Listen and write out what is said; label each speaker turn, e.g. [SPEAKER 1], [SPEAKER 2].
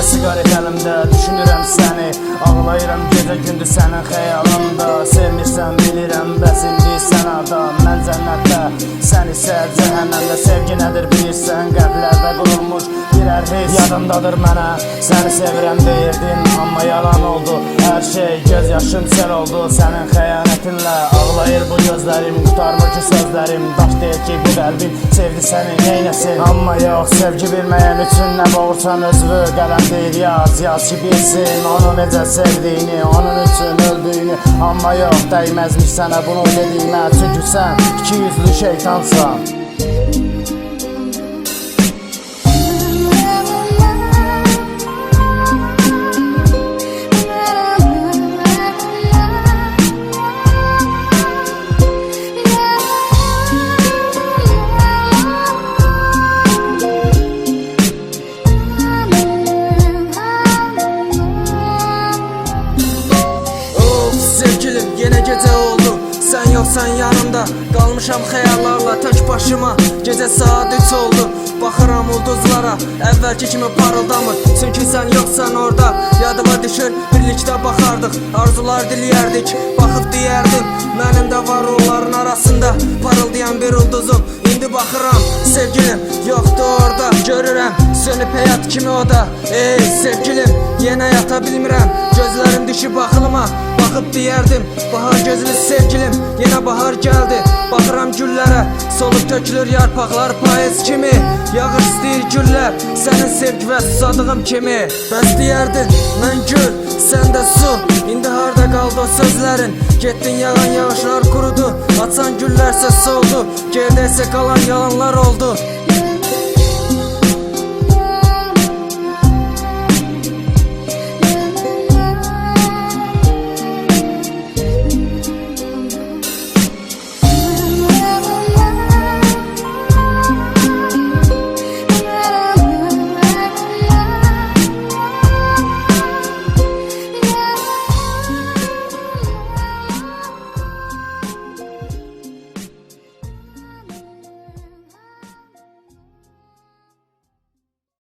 [SPEAKER 1] sigaret əlimdə, düşünürəm səni, ağlayıram gecə gündüz sənin xəyalımda. Sevmirsən bilirəm, bəs indi sən harda? Mən cənnətdə, sən isə cəhənnəmdə. Sevgi nədir bilirsən, qəlblərdə qurulmuş birər his yadımdadır mənə. Səni sevirəm deyirdin, amma yalan oldu hər şey, göz yaşım sel oldu sənin xəyanətinlə. Ağlayır bu gözlərim, qutarmır ki sözlərim. Daş deyil ki bu qəlbim sevdi səni, neynəsin? Amma yox, sevgi bilməyən üçün nə boğursan özvü. Qələm deyil yaz ki bilsin onu necə sevdiyini, onun üçün öldüyünü. Amma yox, dəyməzmiş sənə bunu dediyimə, çünki sən iki yüzlü şeytansan.
[SPEAKER 2] Yenə gecə oldu, sən yoxsan yanımda. Qalmışam xəyallarla tək başıma, gecə saat 3 oldu. Baxıram ulduzlara, əvvəlki kimi parıldamır, çünki sən yoxsan orada. Yadıma düşür, birlikdə baxardıq, arzular diliyərdik, baxıb deyərdim mənim də var onların arasında parıldayan bir ulduzum. İndi baxıram, sevgilim yoxdur orada. Görürəm, sönüb həyat kimi o da. Ey sevgilim, yenə yata bilmirəm, gözlərim düşüb axılıma. Baxıb deyərdim, bahar gözlü sevgilim, yenə bahar gəldi. Baxıram güllərə, solub tökülür yarpaqlar payız kimi. Yağır istəyir güllər, sənin sevgi və susadığım kimi. Bəs deyərdin, mən gül, sən də su. İndi harda qaldı o sözlərin? Getdin yağan yağışlar qurudu, açan güllərsə soldu, gerdə isə qalan yalanlar oldu.